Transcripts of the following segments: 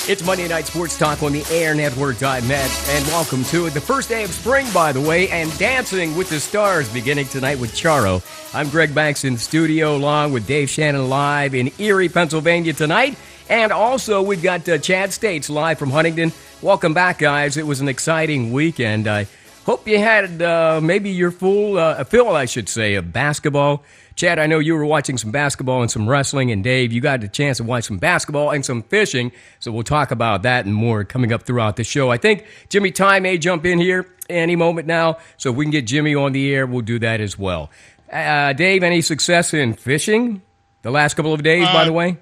It's Monday Night Sports Talk on the AirNetwork.net, and welcome to it. The first day of spring, by the way, and Dancing with the Stars beginning tonight with Charo. I'm Greg Banks in the studio, along with Dave Shannon live in Erie, Pennsylvania tonight. And also, we've got Chad States live from Huntington. Welcome back, guys. It was an exciting weekend. I hope you had maybe your full fill, I should say, of basketball. Chad, I know you were watching some basketball and some wrestling, and Dave, you got the chance to watch some basketball and some fishing, so we'll talk about that and more coming up throughout the show. I think Jimmy Ty may jump in here any moment now, so if we can get Jimmy on the air, we'll do that as well. Dave, any success in fishing the last couple of days, by the way?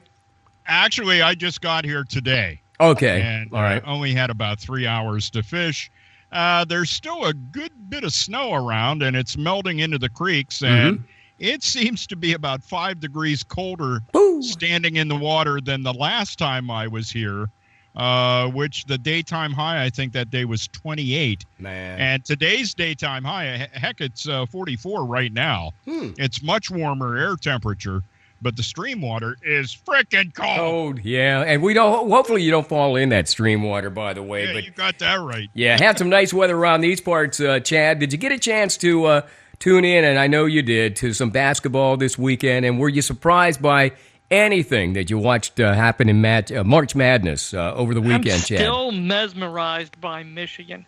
Actually, I just got here today. Okay, and all right. Only had about 3 hours to fish. There's still a good bit of snow around, and it's melting into the creeks, and it seems to be about 5 degrees colder standing in the water than the last time I was here, which the daytime high, I think that day was 28. Man. And today's daytime high, heck, it's 44 right now. It's much warmer air temperature, but the stream water is freaking cold. Yeah, and we don't. Hopefully, you don't fall in that stream water, by the way. Yeah, but you got that right. Yeah, had some nice weather around these parts, Chad. Did you get a chance to tune in, and I know you did, to some basketball this weekend, and were you surprised by anything that you watched happen in March Madness over the weekend, Chad? I'm still mesmerized by Michigan.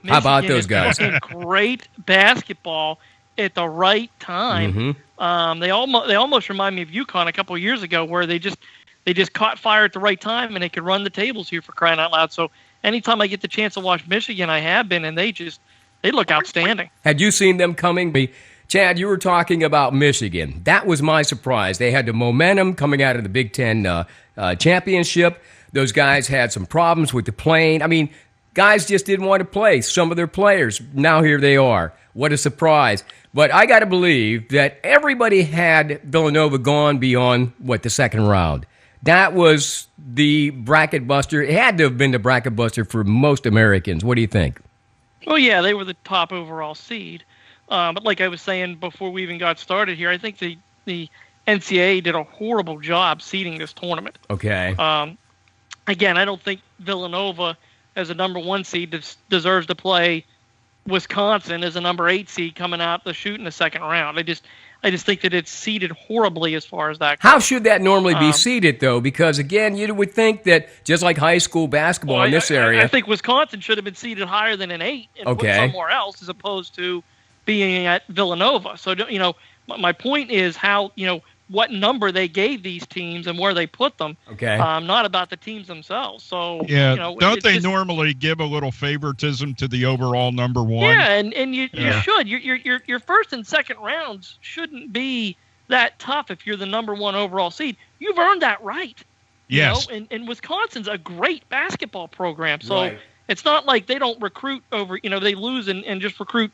How about those guys? Michigan is playing great basketball at the right time. They almost remind me of UConn a couple of years ago, where they just caught fire at the right time, and they could run the tables here, for crying out loud. So anytime I get the chance to watch Michigan, I have been, and they look outstanding. Had you seen them coming? Chad, you were talking about Michigan. That was my surprise. They had the momentum coming out of the Big Ten championship. Those guys had some problems with the plane. I mean, guys just didn't want to play. Some of their players. Now here they are. What a surprise. But I got to believe that everybody had Villanova gone beyond, the second round. That was the bracket buster. It had to have been the bracket buster for most Americans. What do you think? Well, yeah, they were the top overall seed. But like I was saying before we even got started here, I think the NCAA did a horrible job seeding this tournament. Okay. Again, I don't think Villanova, as a number 1 seed, deserves to play Wisconsin as a number 8 seed coming out the chute in the second round. I just think that it's seeded horribly as far as that goes. How should that normally be seeded, though? Because, again, you would think that just like high school basketball in this area. I think Wisconsin should have been seeded higher than an 8 and put somewhere else as opposed to being at Villanova. So, my point is how, what number they gave these teams and where they put them. Okay. Not about the teams themselves. So, yeah, don't they normally give a little favoritism to the overall number 1? Yeah, and you should. Your first and second rounds shouldn't be that tough if you're the number 1 overall seed. You've earned that right. Yes. And Wisconsin's a great basketball program. So it's not like they don't recruit over, they lose and just recruit,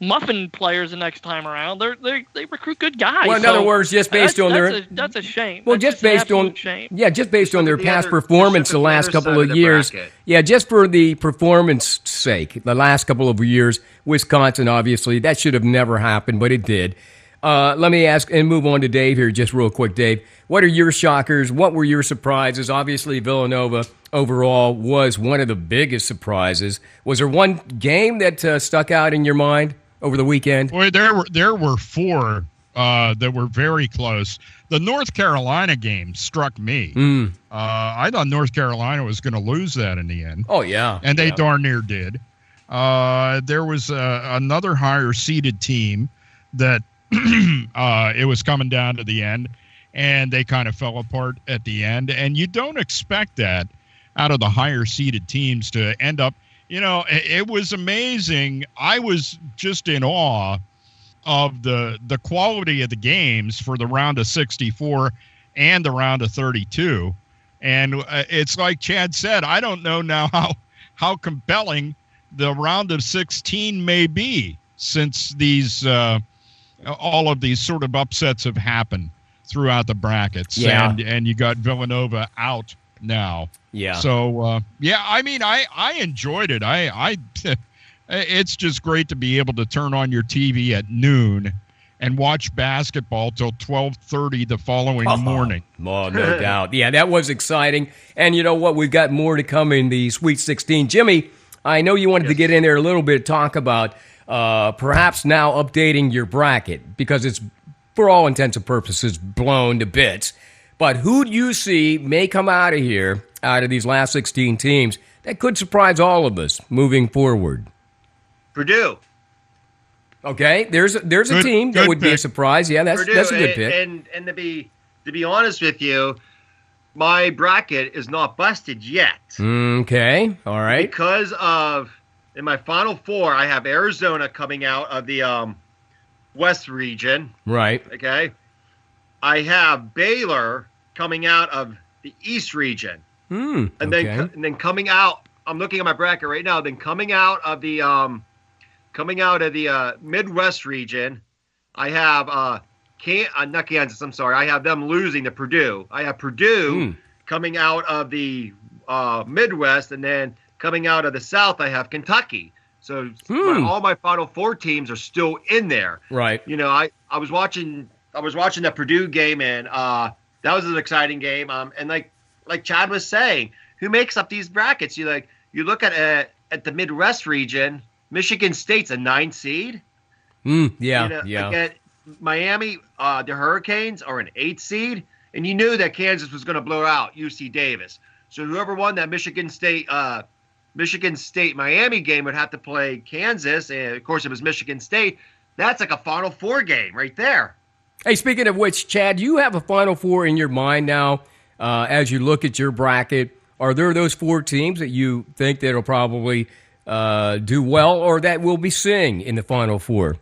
muffin players the next time around. They recruit good guys. Well, in other words, just based on that's a shame. Well, that's just based on shame. Just based on their past performance the last couple of years. Yeah, just for the performance sake, the last couple of years, Wisconsin obviously that should have never happened, but it did. Let me ask and move on to Dave here, just real quick, Dave. What are your shockers? What were your surprises? Obviously, Villanova overall was one of the biggest surprises. Was there one game that stuck out in your mind over the weekend? Boy, there were 4 that were very close. The North Carolina game struck me. I thought North Carolina was going to lose that in the end. Oh, yeah. And they darn near did. There was another higher-seeded team that it was coming down to the end, and they kind of fell apart at the end. And you don't expect that out of the higher-seeded teams to end up. It was amazing. I was just in awe of the quality of the games for the round of 64 and the round of 32. And it's like Chad said, I don't know now how compelling the round of 16 may be, since these all of these sort of upsets have happened throughout the brackets. Yeah. And you got Villanova out now. Yeah. So, I mean, I enjoyed it. It's just great to be able to turn on your TV at noon and watch basketball till 12:30 the following morning. Oh, no doubt. Yeah, that was exciting. And you know what? We've got more to come in the Sweet 16. Jimmy, I know you wanted to get in there a little bit, talk about perhaps now updating your bracket, because it's, for all intents and purposes, blown to bits. But who do you see may come out of here, out of these last 16 teams, that could surprise all of us moving forward? Purdue. Okay, there's a team that would be a surprise. Yeah, that's a good pick. And to be honest with you, my bracket is not busted yet. Okay, all right. Because of, in my Final Four, I have Arizona coming out of the West region. Right. Okay. I have Baylor coming out of the East region. And then coming out, I'm looking at my bracket right now, then coming out of the Midwest region, I have not Kansas, I'm sorry. I have them losing to Purdue. I have Purdue coming out of the Midwest, and then coming out of the South, I have Kentucky. So all my Final Four teams are still in there. Right. You know, I was watching that Purdue game, and that was an exciting game. And like Chad was saying, who makes up these brackets? You look at the Midwest region. Michigan State's a 9 seed. Yeah. Again, Miami, the Hurricanes are an 8 seed, and you knew that Kansas was going to blow out UC Davis. So whoever won that Michigan State Miami game would have to play Kansas, and of course it was Michigan State. That's like a Final Four game right there. Hey, speaking of which, Chad, you have a Final Four in your mind now as you look at your bracket. Are there those 4 teams that you think that'll probably do well, or that will be seeing in the Final Four?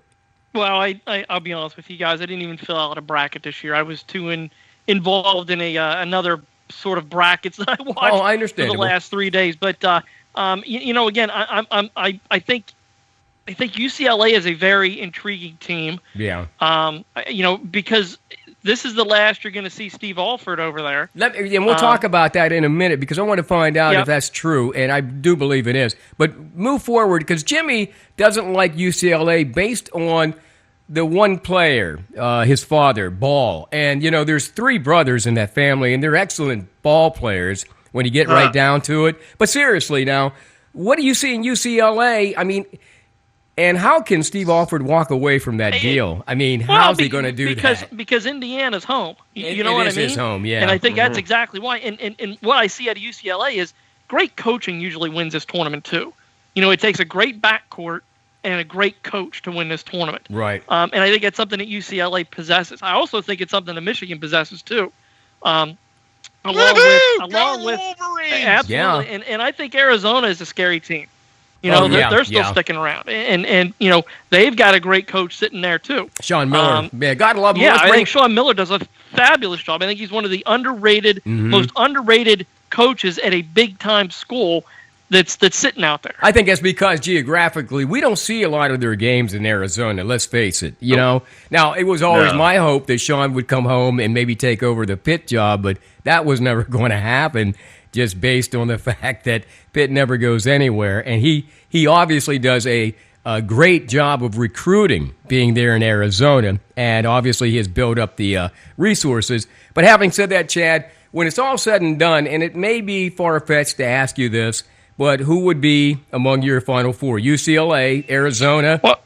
Well, I'll be honest with you guys. I didn't even fill out a bracket this year. I was too involved in another sort of brackets that I watched for the last 3 days. But again, I think UCLA is a very intriguing team. Yeah. Because this is the last you're going to see Steve Alford over there. And we'll talk about that in a minute, because I want to find out if that's true, and I do believe it is. But move forward, because Jimmy doesn't like UCLA based on the one player, his father, Ball. And, there's 3 brothers in that family, and they're excellent ball players when you get right down to it. But seriously now, what do you see in UCLA? I mean, and how can Steve Alford walk away from that deal? I mean, how's he going to do that? Because Indiana's home. You know what I mean? It is his home, yeah. And I think that's exactly why. And what I see at UCLA is great coaching usually wins this tournament too. It takes a great backcourt and a great coach to win this tournament. Right. And I think it's something that UCLA possesses. I also think it's something that Michigan possesses too. Along with absolutely. Yeah. And I think Arizona is a scary team. They're still sticking around, and they've got a great coach sitting there too. Sean Miller, gotta love him. Yeah, I think Sean Miller does a fabulous job. I think he's one of the most underrated coaches at a big time school that's sitting out there. I think that's because geographically we don't see a lot of their games in Arizona. Let's face it. Now it was always my hope that Sean would come home and maybe take over the Pitt job, but that was never going to happen, just based on the fact that Pitt never goes anywhere. And he obviously does a great job of recruiting being there in Arizona, and obviously he has built up the resources. But having said that, Chad, when it's all said and done, and it may be far-fetched to ask you this, but who would be among your Final Four? UCLA, Arizona? Well,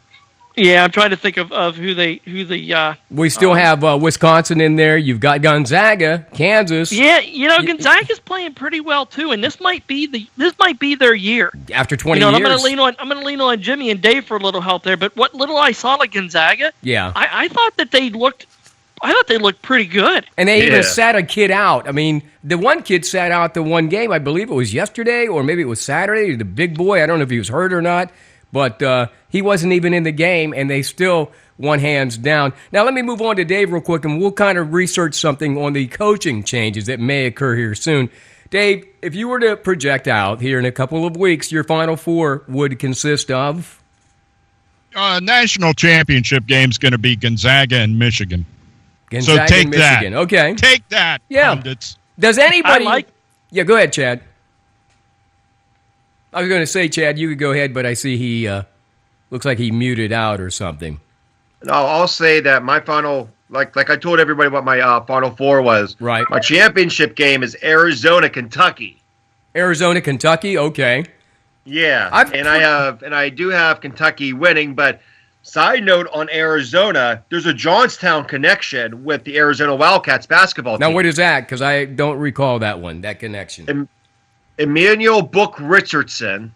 yeah, I'm trying to think of who the. We still have Wisconsin in there. You've got Gonzaga, Kansas. Yeah, Gonzaga's playing pretty well too, and this might be their year. After 20 years, I'm going to lean on Jimmy and Dave for a little help there. But what little I saw at Gonzaga, I thought that they looked pretty good. And they even sat a kid out. I mean, the one kid sat out the one game. I believe it was yesterday, or maybe it was Saturday. The big boy. I don't know if he was hurt or not. But he wasn't even in the game, and they still won hands down. Now, let me move on to Dave real quick, and we'll kind of research something on the coaching changes that may occur here soon. Dave, if you were to project out here in a couple of weeks, your Final Four would consist of? National championship game's going to be Gonzaga and Michigan. Gonzaga so take and Michigan. That. Okay. Take that, pundits. Does anybody... Yeah, go ahead, Chad. I was going to say, Chad, you could go ahead, but I see he looks like he muted out or something. And I'll say that my final, like I told everybody what my Final Four was. Right. My championship game is Arizona, Kentucky. Arizona, Kentucky. Okay. Yeah, I do have Kentucky winning, but side note on Arizona, there's a Johnstown connection with the Arizona Wildcats basketball team. Now, what is that? Because I don't recall that one, that connection. Emmanuel Book Richardson.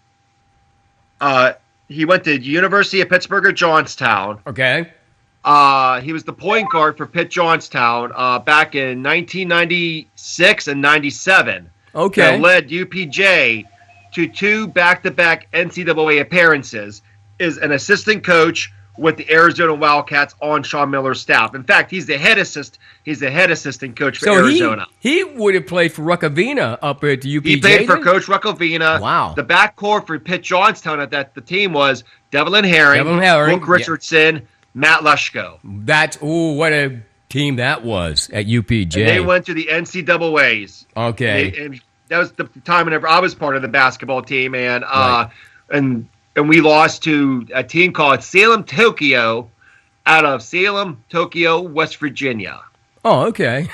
He went to University of Pittsburgh at Johnstown. Okay. He was the point guard for Pitt Johnstown back in 1996 and 97. Okay. That led UPJ to 2 back-to-back NCAA appearances. Is an assistant coach with the Arizona Wildcats on Sean Miller's staff. In fact, he's the head assistant coach for Arizona. He would have played for Ruckavina up at UPJ. He played for Coach Ruckavina. Wow. The backcourt for Pitt Johnstown at the team was Devlin Herring, Book Richardson, Matt Lushko. What a team that was at UPJ. And they went to the NCAAs. Okay. And that was the time whenever I was part of the basketball team, and and we lost to a team called Salem Tokyo out of Salem, Tokyo, West Virginia. Oh, okay.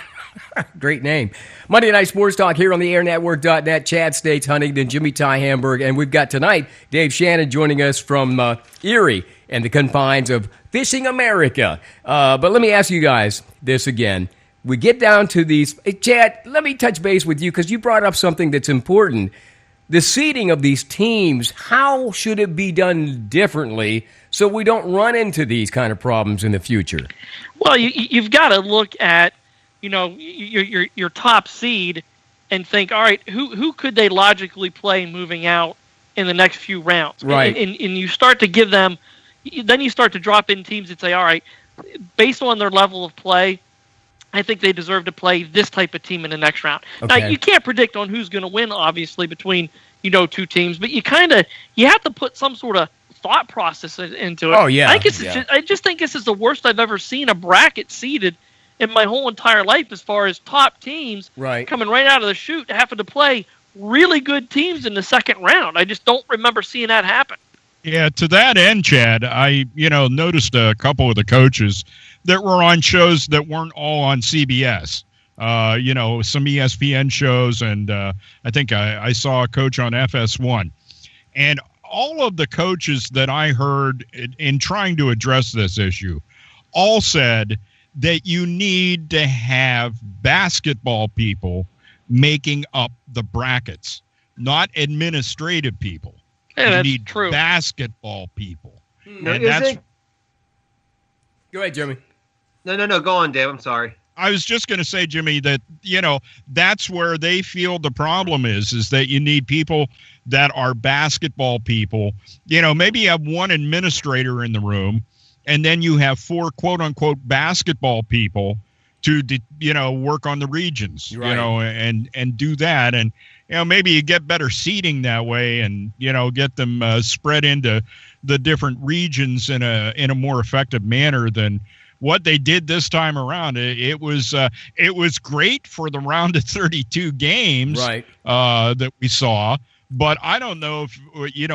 Great name. Monday Night Sports Talk here on the airnetwork.net. Chad States, Huntington, Jimmy Ty Hamburg, and we've got tonight Dave Shannon joining us from Erie and the confines of Fishing America. But let me ask you guys this again. We get down to these. Chad, let me touch base with you because you brought up something that's important. The seeding of these teams, how should it be done differently so we don't run into these kind of problems in the future? Well, you've got to look at, your top seed and think, all right, who could they logically play moving out in the next few rounds? Right. And you start to give them, then you start to drop in teams and say, all right, based on their level of play, I think they deserve to play this type of team in the next round. Okay. Now, you can't predict on who's going to win, obviously, between, two teams, but you have to put some sort of thought process into it. Oh, yeah. I just think this is the worst I've ever seen a bracket seeded in my whole entire life as far as top teams coming right out of the chute having to play really good teams in the second round. I just don't remember seeing that happen. Yeah, to that end, Chad, I noticed a couple of the coaches that were on shows that weren't all on CBS. Some ESPN shows, and I think I saw a coach on FS1. And all of the coaches that I heard in trying to address this issue all said that you need to have basketball people making up the brackets, not administrative people. Yeah, you that's need true. Basketball people. And that's Go ahead, Jimmy. No. Go on, Dave. I'm sorry. I was just going to say, Jimmy, that, that's where they feel the problem is that you need people that are basketball people. Maybe you have one administrator in the room, and then you have 4 quote-unquote basketball people to, work on the regions, right. and do that. And, maybe you get better seating that way and, get them spread into the different regions in a more effective manner than what they did this time around. It was great for the round of 32 games that we saw, but I don't know if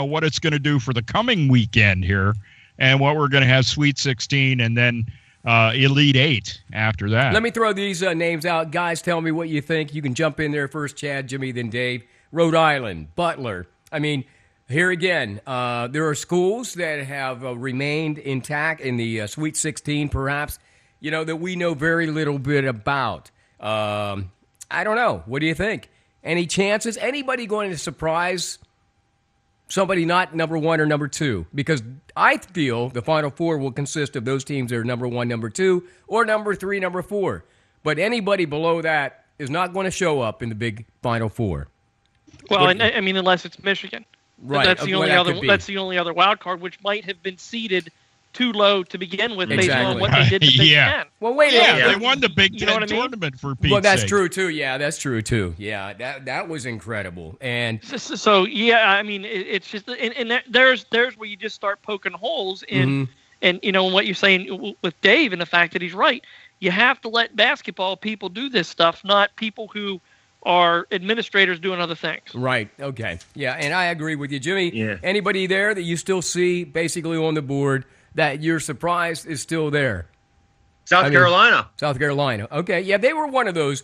what it's going to do for the coming weekend here, and what we're going to have Sweet 16 and then Elite 8 after that. Let me throw these names out. Guys, tell me what you think. You can jump in there first, Chad, Jimmy, then Dave. Rhode Island, Butler. I mean, here again, there are schools that have remained intact in the Sweet 16, perhaps, that we know very little bit about. I don't know. What do you think? Any chances? Anybody going to surprise somebody not number 1 or number 2? Because I feel the Final Four will consist of those teams that are number 1, number 2, or number 3, number 4. But anybody below that is not going to show up in the big Final Four. Well, I mean, unless it's Michigan. Right. That's the only other. That's the only other wild card, which might have been seeded too low to begin with, based on what they did to Big Ten. Well, wait a minute. They won the Big Ten tournament for Pete's sake. Well, that's true too. Yeah, that's true too. Yeah, that was incredible. And so yeah, I mean, it's just and there's where you just start poking holes in, and what you're saying with Dave and the fact that he's right. You have to let basketball people do this stuff, not people who are administrators doing other things. Right. Okay. Yeah, and I agree with you, Jimmy. Yeah. Anybody there that you still see basically on the board that you're surprised is still there? South Carolina. South Carolina. Okay, yeah, they were one of those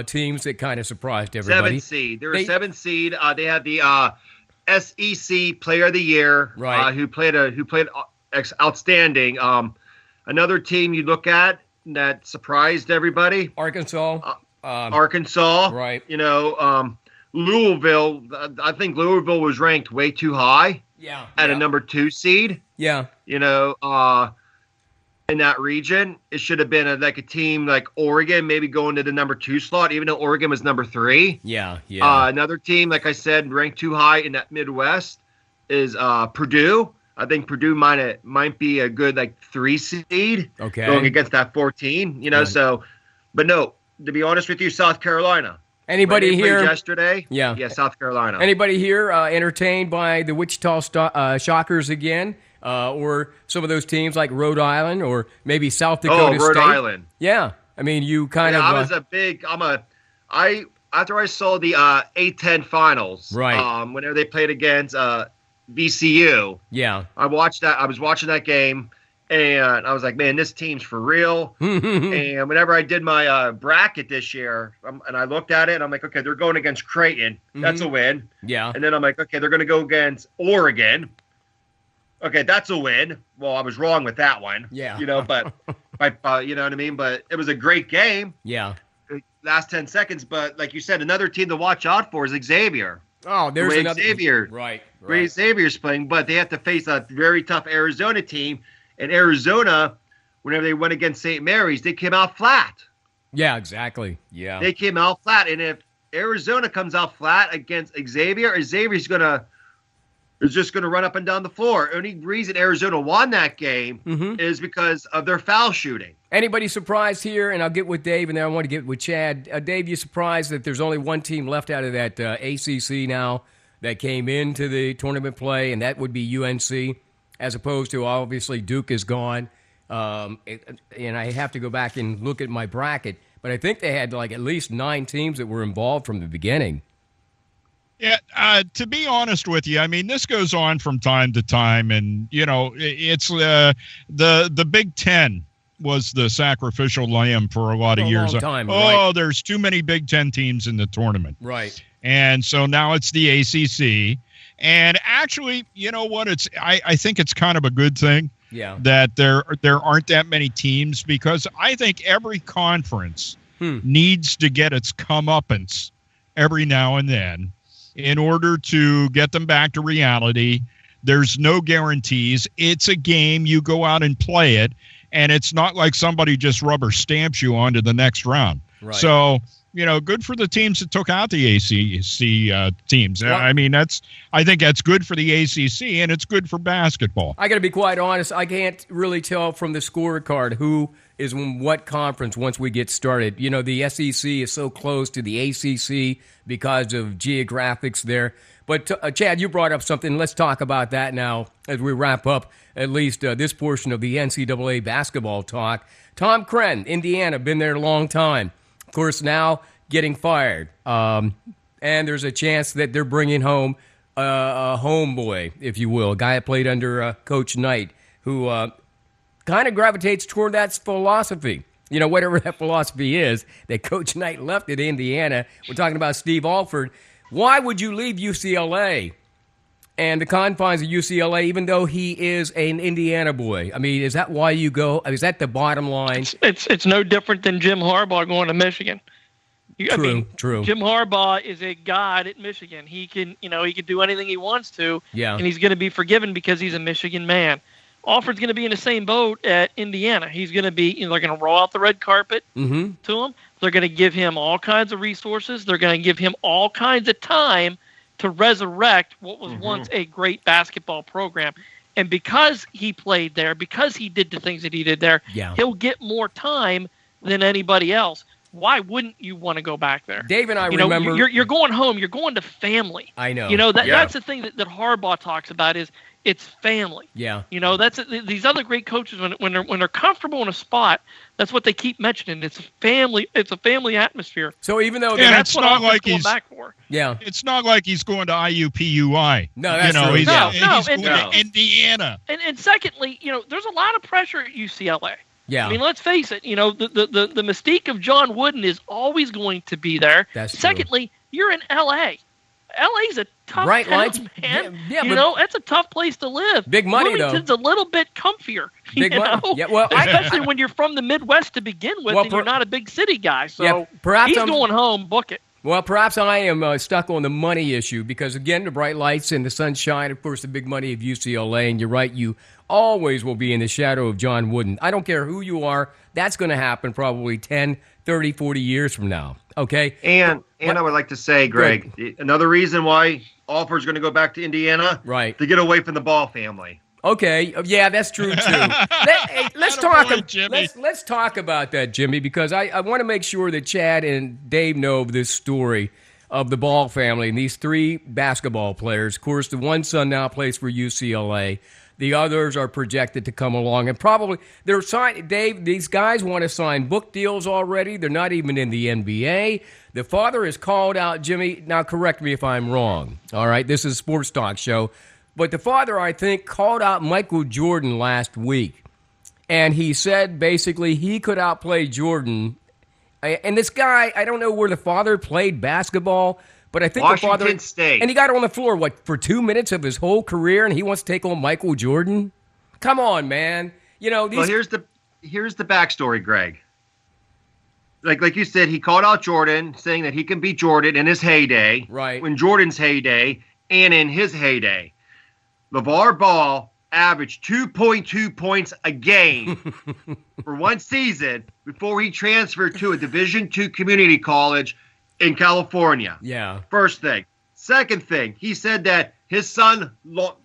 teams that kind of surprised everybody. 7th seed. They were 7th seed. They had the SEC Player of the Year, right? Who played outstanding. Another team you look at that surprised everybody. Arkansas. Arkansas. Right. Louisville. I think Louisville was ranked way too high. Yeah. At a number 2 seed. Yeah. In that region, it should have been a team like Oregon, maybe going to the number 2 slot, even though Oregon was number 3. Yeah. Yeah. Another team, like I said, ranked too high in that Midwest is Purdue. I think Purdue might be a good 3 seed. Okay. Going against that 14. Right. So, but no, to be honest with you, South Carolina. Anybody here yesterday? Yeah, South Carolina. Anybody here entertained by the Wichita Shockers again, or some of those teams like Rhode Island or maybe South Dakota Rhode State? Island. Yeah, I mean you kind of. I was after I saw the A10 finals. Right. Whenever they played against VCU. Yeah. I watched that. I was watching that game. And I was like, man, this team's for real. And whenever I did my bracket this year, and I looked at it, and I'm like, okay, they're going against Creighton. That's a win. Yeah. And then I'm like, okay, they're going to go against Oregon. Okay, that's a win. Well, I was wrong with that one. Yeah. But you know what I mean? But it was a great game. Yeah. Last 10 seconds. But like you said, another team to watch out for is Xavier. Oh, there's another. Xavier. Right. Ray Xavier's playing, but they have to face a very tough Arizona team. And Arizona, whenever they went against St. Mary's, they came out flat. Yeah, exactly. Yeah. They came out flat. And if Arizona comes out flat against Xavier, Xavier's is just going to run up and down the floor. Only reason Arizona won that game is because of their foul shooting. Anybody surprised here? And I'll get with Dave, and then I want to get with Chad. Dave, you surprised that there's only one team left out of that ACC now that came into the tournament play, and that would be UNC? As opposed to, obviously, Duke is gone. And I have to go back and look at my bracket. But I think they had at least 9 teams that were involved from the beginning. Yeah, to be honest with you, I mean, this goes on from time to time. And, it's the Big Ten was the sacrificial lamb for a lot of years. Long time, right. There's too many Big Ten teams in the tournament. Right. And so now it's the ACC. And actually, you know what? I think it's kind of a good thing that there aren't that many teams, because I think every conference needs to get its comeuppance every now and then in order to get them back to reality. There's no guarantees. It's a game. You go out and play it, and it's not like somebody just rubber stamps you onto the next round. Right. So, good for the teams that took out the ACC teams. Well, I think that's good for the ACC, and it's good for basketball. I got to be quite honest. I can't really tell from the scorecard who is in what conference once we get started. The SEC is so close to the ACC because of geographics there. But, Chad, you brought up something. Let's talk about that now as we wrap up at least this portion of the NCAA basketball talk. Tom Crenn, Indiana, been there a long time. Of course, now getting fired. And there's a chance that they're bringing home a homeboy, if you will, a guy that played under Coach Knight, who kind of gravitates toward that philosophy. Whatever that philosophy is that Coach Knight left at Indiana. We're talking about Steve Alford. Why would you leave UCLA and the confines of UCLA, even though he is an Indiana boy? I mean, is that why you go? Is that the bottom line? It's no different than Jim Harbaugh going to Michigan. True. Jim Harbaugh is a god at Michigan. He can do anything he wants to, and he's going to be forgiven because he's a Michigan man. Alford's going to be in the same boat at Indiana. He's going to be, they're going to roll out the red carpet to him. They're going to give him all kinds of resources. They're going to give him all kinds of time to resurrect what was once a great basketball program. And because he played there, because he did the things that he did there, he'll get more time than anybody else. why wouldn't you want to go back there? Dave and I remember you're going home. You're going to family. I know. That's the thing that Harbaugh talks about is it's family. Yeah. That's these other great coaches when they're comfortable in a spot. That's what they keep mentioning. It's a family. It's a family atmosphere. So even though that's what I'm going back for. Yeah. It's not like he's going to IUPUI. No, that's true. He's going to Indiana. And secondly, there's a lot of pressure at UCLA. Yeah. I mean, let's face it. The mystique of John Wooden is always going to be there. That's true. Secondly, you're in LA. LA's a tough Bright town, lights, man. but That's a tough place to live. Big money, Wilmington's a little bit comfier. Big money. Yeah, well, especially when you're from the Midwest to begin with, and you're not a big city guy. So perhaps he's going home. Book it. Well, perhaps I am stuck on the money issue because, again, the bright lights and the sunshine, of course, the big money of UCLA, and you're right, you always will be in the shadow of John Wooden. I don't care who you are. That's going to happen probably 10, 30, 40 years from now, okay? And I would like to say, Greg, another reason why Alford's going to go back to Indiana, right, to get away from the Ball family. Okay, yeah, that's true too. Let's talk about that, Jimmy, because I want to make sure that Chad and Dave know of this story of the Ball family and these three basketball players. Of course, the one son now plays for UCLA. The others are projected to come along, and probably they're signed. Dave, these guys want to sign book deals already. They're not even in the NBA. The father is called out, Jimmy. Now, correct me if I'm wrong. All right, this is a sports talk show. But the father, I think, called out Michael Jordan last week. And he said, basically, he could outplay Jordan. And this guy, I don't know where the father played basketball, but I think Washington the father... State. And he got on the floor, for 2 minutes of his whole career, and he wants to take on Michael Jordan? Come on, man. Well, here's the backstory, Greg. Like you said, he called out Jordan, saying that he can beat Jordan in his heyday. Right. When Jordan's heyday and in his heyday. LeVar Ball averaged 2.2 points a game for one season before he transferred to a Division II community college in California. Yeah. First thing. Second thing, he said that his son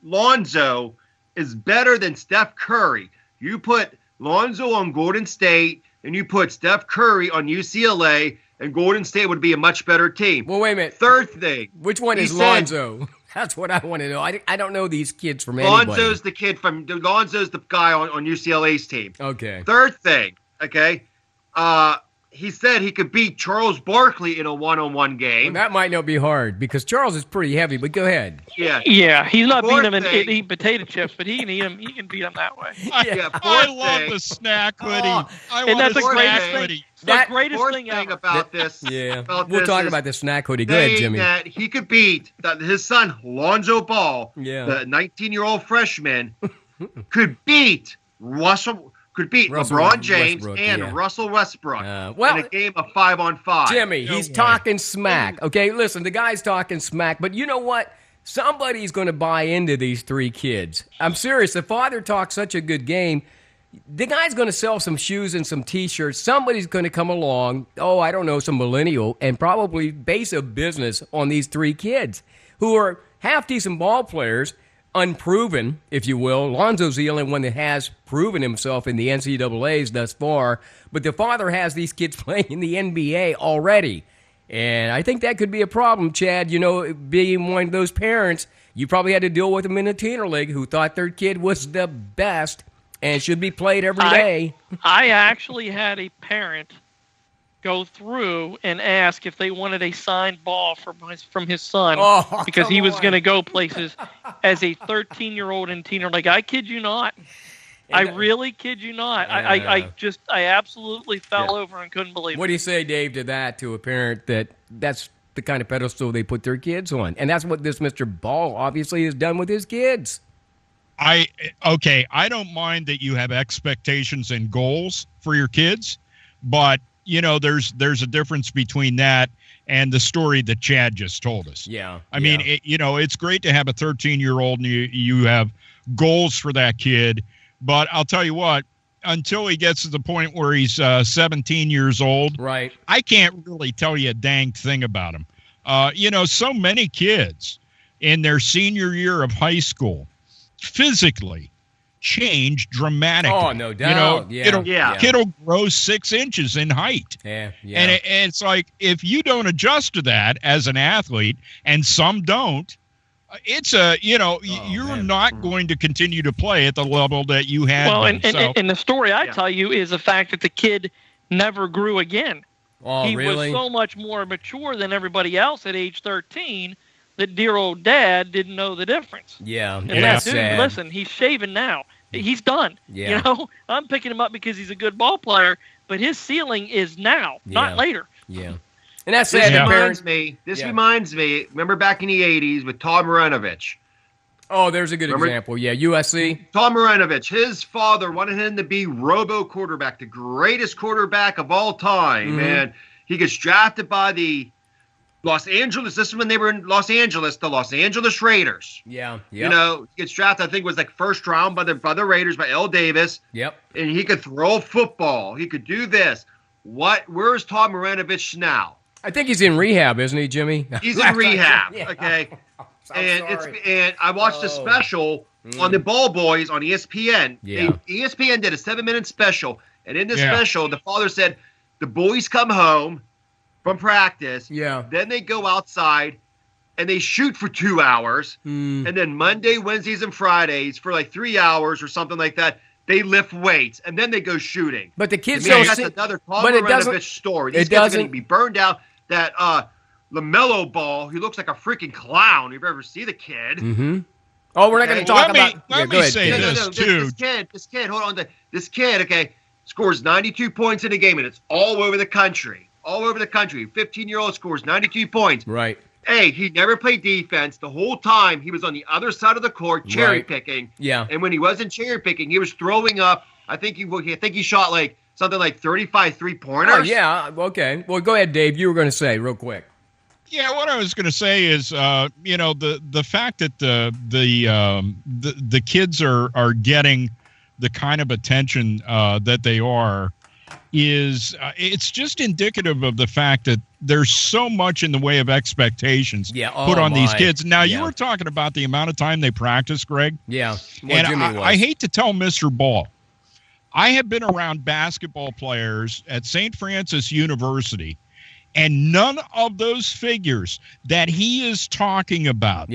Lonzo is better than Steph Curry. You put Lonzo on Golden State and you put Steph Curry on UCLA, and Golden State would be a much better team. Well, wait a minute. Third thing. Which one is Lonzo? That's what I want to know. I don't know these kids from anybody. Lonzo's the guy on UCLA's team. Okay. Third thing, okay, he said he could beat Charles Barkley in a one-on-one game. Well, that might not be hard because Charles is pretty heavy, but go ahead. Yeah, he's not beating him in eating potato chips, but he can eat him. He can beat him that way. I love the snack hoodie. That's the greatest thing. The greatest thing ever. About this. Yeah, we'll talk about the snack hoodie. Go ahead, Jimmy. That he could beat his son Lonzo Ball, the 19-year-old freshman, could beat LeBron James and Russell Westbrook in a game of 5-on-5. Jimmy, he's talking smack. Okay, listen, the guy's talking smack, but you know what? Somebody's going to buy into these three kids. I'm serious. The father talks such a good game. The guy's going to sell some shoes and some T-shirts. Somebody's going to come along, I don't know, some millennial, and probably base a business on these three kids who are half-decent ball players, unproven, if you will. Lonzo's the only one that has proven himself in the NCAAs thus far, but the father has these kids playing in the NBA already. And I think that could be a problem, Chad. Being one of those parents, you probably had to deal with them in the Teener League who thought their kid was the best and should be played every day. I actually had a parent go through and ask if they wanted a signed ball from his son because he was going to go places as a 13-year-old in Teener League. I kid you not. I really kid you not. I absolutely fell over and couldn't believe it. What do you say, Dave, to that, to a parent that's the kind of pedestal they put their kids on? And that's what this Mr. Ball obviously has done with his kids. I don't mind that you have expectations and goals for your kids, but there's a difference between that and the story that Chad just told us. Yeah. I mean, it's great to have a 13-year-old and you have goals for that kid, but I'll tell you what, until he gets to the point where he's 17 years old, right? I can't really tell you a dang thing about him. So many kids in their senior year of high school physically change dramatically. Oh, no doubt. Kid will grow 6 inches in height. Yeah. And it's like, if you don't adjust to that as an athlete, and some don't, it's you're not going to continue to play at the level that you had. Well, and the story I tell you is the fact that the kid never grew again. Oh, he really? was so much more mature than everybody else at age 13 that dear old dad didn't know the difference. Yeah, and that's dude, sad. listen, he's shaving now. He's done. Yeah. You know, I'm picking him up because he's a good ball player, but his ceiling is now, not later. Yeah. And that's sad. This reminds me, remember back in the 80s with Tom Marinovich? Oh, there's a good example. Yeah, USC. Tom Marinovich, his father wanted him to be robo quarterback, the greatest quarterback of all time. And he gets drafted by the Los Angeles. This is when they were in Los Angeles, the Los Angeles Raiders. Yeah. You know, he gets drafted, I think it was like first round by the Raiders, by L. Davis. Yep. And he could throw football. He could do this. Where's Tom Marinovich now? I think he's in rehab, isn't he, Jimmy? He's in rehab. Yeah. Okay. Sorry. And I watched a special on the Ball Boys on ESPN. Yeah. ESPN did a 7-minute special, and in the special, the father said the boys come home from practice. Yeah. Then they go outside and they shoot for 2 hours, and then Monday, Wednesdays, and Fridays for like 3 hours or something like that, they lift weights, and then they go shooting. But the kids don't don't see. That's another Tom but it doesn't. Marinovich story. These kids are going to be burned out. That LaMelo Ball, he looks like a freaking clown. If you ever see the kid. Oh, we're not going to talk about. Let me say this too. This kid, hold on. This kid, okay, scores 92 points in a game, and it's all over the country. All over the country. 15-year-old scores 92 points. Right. Hey, he never played defense. The whole time he was on the other side of the court cherry picking. Yeah. And when he wasn't cherry picking, he was throwing up. I think he shot like something like 35 3-pointers. Oh, yeah. Okay. Well, go ahead, Dave. You were going to say real quick. Yeah, what I was going to say is, the fact that the kids are getting the kind of attention that they are is it's just indicative of the fact that there's so much in the way of expectations put on these kids. Now, you were talking about the amount of time they practice, Greg. Yeah. And I hate to tell Mr. Ball, I have been around basketball players at St. Francis University, and none of those figures that he is talking about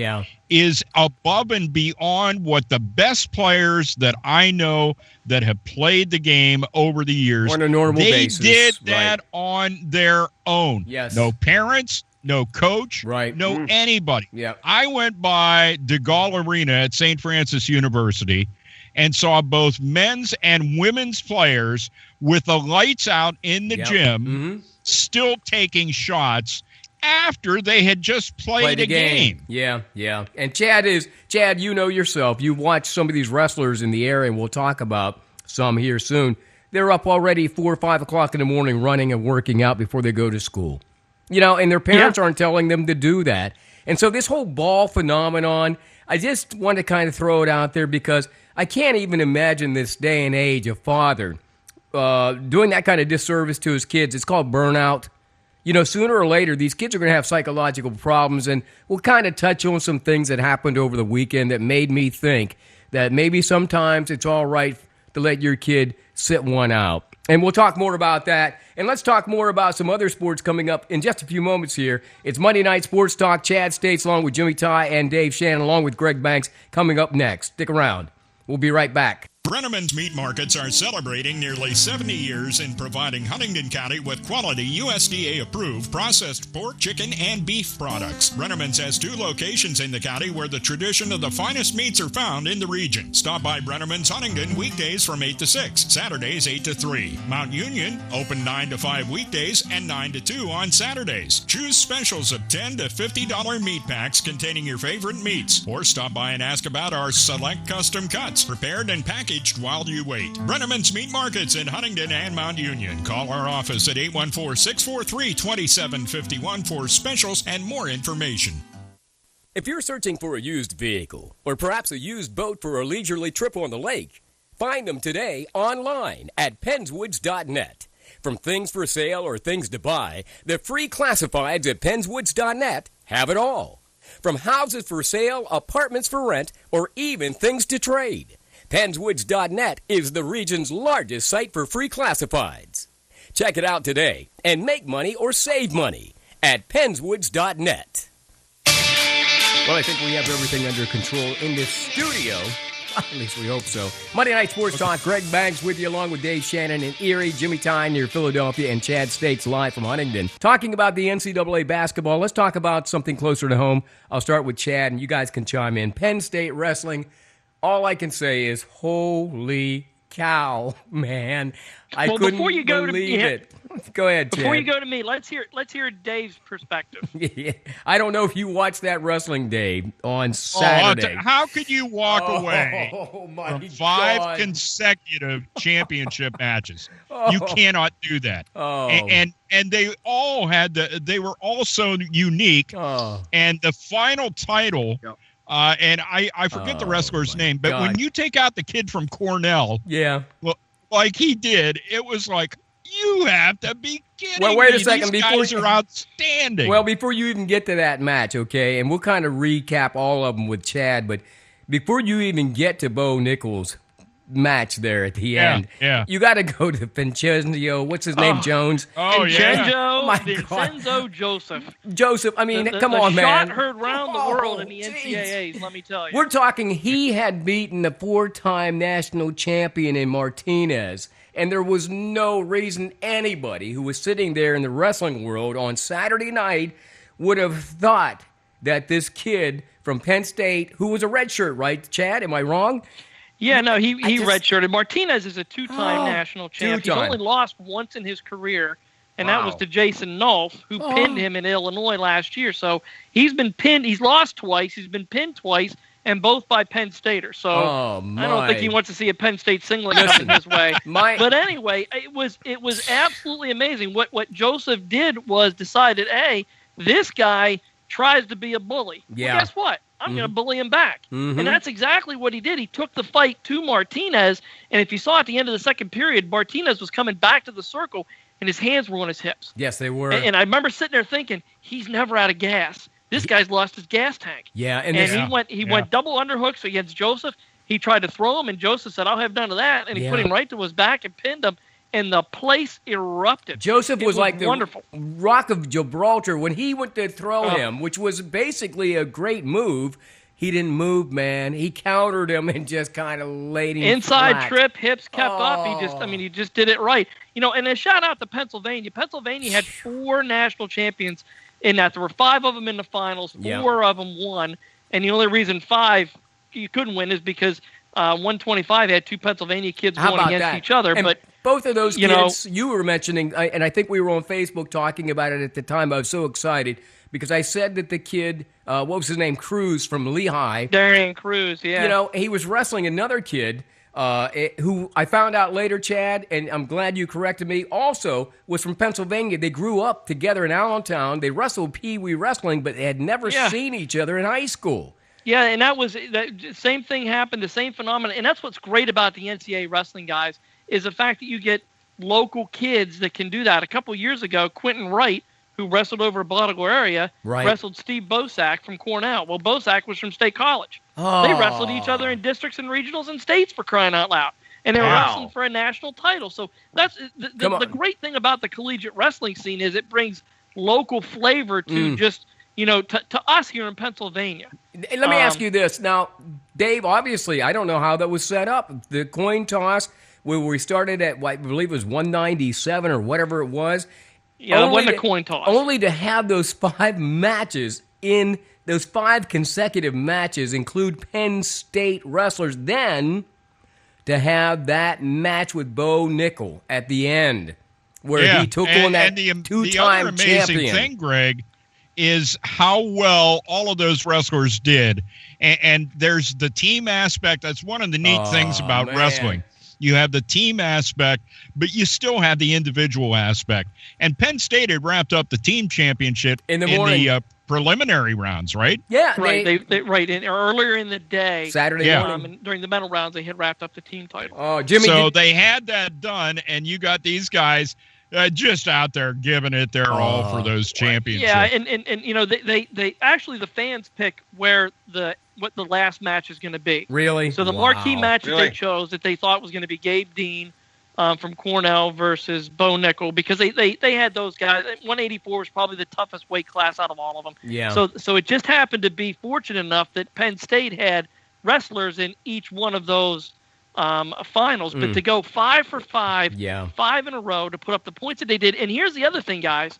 is above and beyond what the best players that I know that have played the game over the years, on a normal basis. They did that on their own. Yes. No parents, no coach, no anybody. Yeah. I went by De Gaulle Arena at St. Francis University and saw both men's and women's players with the lights out in the gym, still taking shots after they had just played a game. Yeah. And Chad, you know yourself, you watch some of these wrestlers in the area, and we'll talk about some here soon. They're up already 4 or 5 o'clock in the morning running and working out before they go to school. You know, and their parents aren't telling them to do that. And so this whole ball phenomenon, I just want to kind of throw it out there because I can't even imagine this day and age a father doing that kind of disservice to his kids. It's called burnout. You know, sooner or later, these kids are going to have psychological problems, and we'll kind of touch on some things that happened over the weekend that made me think that maybe sometimes it's all right to let your kid sit one out. And we'll talk more about that. And let's talk more about some other sports coming up in just a few moments here. It's Monday Night Sports Talk. Chad States along with Jimmy Ty and Dave Shannon along with Greg Banks coming up next. Stick around. We'll be right back. Brenneman's Meat Markets are celebrating nearly 70 years in providing Huntingdon County with quality USDA-approved processed pork, chicken, and beef products. Brenneman's has 2 locations in the county where the tradition of the finest meats are found in the region. Stop by Brenneman's Huntingdon weekdays from 8 to 6, Saturdays 8 to 3. Mount Union, open 9 to 5 weekdays and 9 to 2 on Saturdays. Choose specials of $10 to $50 meat packs containing your favorite meats. Or stop by and ask about our select custom cuts, prepared and packaged while you wait. Brenneman's Meat Markets in Huntingdon and Mount Union. Call our office at 814-643-2751 for specials and more information. If you're searching for a used vehicle or perhaps a used boat for a leisurely trip on the lake, find them today online at penswoods.net. From things for sale or things to buy, the free classifieds at penswoods.net have it all. From houses for sale, apartments for rent, or even things to trade. PennsWoods.net is the region's largest site for free classifieds. Check it out today and make money or save money at PennsWoods.net. Well, I think we have everything under control in this studio. At least we hope so. Monday Night Sports Talk. Greg Banks with you along with Dave Shannon in Erie, Jimmy Tyne near Philadelphia, and Chad Stakes live from Huntington. Talking about the NCAA basketball, let's talk about something closer to home. I'll start with Chad, and you guys can chime in. Penn State wrestling. All I can say is, holy cow, man. I couldn't believe it. Go ahead, Chad. Before you go to me, let's hear Dave's perspective. Yeah. I don't know if you watched that wrestling, Dave, on Saturday. How could you walk away my from 5 God. consecutive championship matches? You cannot do that. And they all they were all so unique. And the final title. Yep. And I forget the wrestler's name, but when you take out the kid from Cornell, well, like he did, it was like, you have to be kidding me. Well, wait a second. These guys are outstanding. Well, before you even get to that match, okay, and we'll kind of recap all of them with Chad, but before you even get to Bo Nichols' match there at the end, you got to go to Vincenzo, what's his name, Jones? Vincenzo Joseph. Joseph, I mean, come on, man. The shot heard round the world in the NCAAs, let me tell you. We're talking he had beaten the 4-time national champion in Martinez, and there was no reason anybody who was sitting there in the wrestling world on Saturday night would have thought that this kid from Penn State, who was a redshirt, right, Chad? Am I wrong? Yeah, no, he redshirted. Martinez is a 2-time national champ. He's only lost once in his career, and that was to Jason Nolf, who pinned him in Illinois last year. So he's been pinned. He's lost twice. He's been pinned twice, and both by Penn Staters. So I don't think he wants to see a Penn State singlet coming his way. But anyway, it was absolutely amazing. What Joseph did was decided, this guy tries to be a bully. Yeah. Well, guess what? I'm going to bully him back. And that's exactly what he did. He took the fight to Martinez, and if you saw at the end of the second period, Martinez was coming back to the circle, and his hands were on his hips. Yes, they were. And I remember sitting there thinking, he's never out of gas. This guy's lost his gas tank. Yeah, he went double underhooks against Joseph. He tried to throw him, and Joseph said, I'll have none of that, and he put him right to his back and pinned him. And the place erupted. Joseph was like wonderful. The Rock of Gibraltar when he went to throw him, which was basically a great move. He didn't move, man. He countered him and just kind of laid him inside flat. trip, hips kept up. He just did it right. And a shout out to Pennsylvania. Pennsylvania had 4 national champions in that. There were 5 of them in the finals. 4 of them won. And the only reason 5 you couldn't win is because 125 had 2 Pennsylvania kids going against each other. But both of those kids you were mentioning, and I think we were on Facebook talking about it at the time. I was so excited because I said that the kid, what was his name, Cruz from Lehigh. Darian Cruz, yeah. He was wrestling another kid who I found out later, Chad, and I'm glad you corrected me, also was from Pennsylvania. They grew up together in Allentown. They wrestled Pee Wee wrestling, but they had never seen each other in high school. Yeah, and that same thing happened, the same phenomenon. And that's what's great about the NCAA wrestling, guys, is the fact that you get local kids that can do that. A couple years ago, Quentin Wright, who wrestled over at Bottigal area, wrestled Steve Bosak from Cornell. Well, Bosak was from State College. They wrestled each other in districts and regionals and states, for crying out loud. And they were wrestling for a national title. So that's the great thing about the collegiate wrestling scene is it brings local flavor to just, to us here in Pennsylvania. Let me ask you this. Now, Dave, obviously, I don't know how that was set up. The coin toss, where we started at, I believe it was 197 or whatever it was. Yeah, it wasn't a coin toss. Only to have those 5 matches in those 5 consecutive matches include Penn State wrestlers, then to have that match with Bo Nickel at the end, where he took on that 2-time champion. The other amazing thing, Greg, is how well all of those wrestlers did. And there's the team aspect. That's one of the neat things about wrestling. You have the team aspect, but you still have the individual aspect. And Penn State had wrapped up the team championship in the preliminary rounds, right? Yeah. Earlier in the day. Saturday morning. And during the medal rounds, they had wrapped up the team title. Oh, Jimmy. So they had that done, and you got these guys just out there giving it their all for those championships. Yeah, and they actually, the fans pick where the what the last match is going to be. Really? So the marquee match that they chose that they thought was going to be Gabe Dean from Cornell versus Bo Nickel, because they had those guys. 184 was probably the toughest weight class out of all of them. Yeah. So it just happened to be fortunate enough that Penn State had wrestlers in each one of those finals. But to go 5 for 5, 5 in a row, to put up the points that they did. And here's the other thing, guys.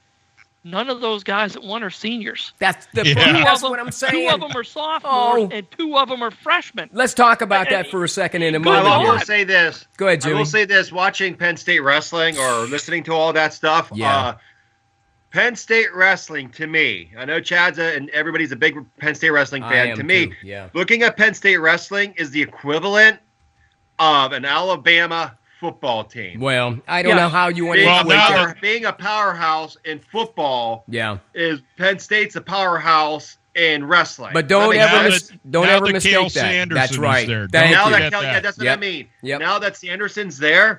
None of those guys that won are seniors. That's what I'm saying. 2 of them are sophomores, and 2 of them are freshmen. Let's talk about that for a second in a moment. I will say this. Go ahead, Jimmy. I will say this. Watching Penn State wrestling or listening to all that stuff, Penn State wrestling, to me, I know Chad's and everybody's a big Penn State wrestling fan. To me, looking at Penn State wrestling is the equivalent of an Alabama football team. Well, I don't know how you want to being a powerhouse in football. Is Penn State's a powerhouse in wrestling. But don't ever mistake that. That's right. That's what I mean. Now that Sanderson's there,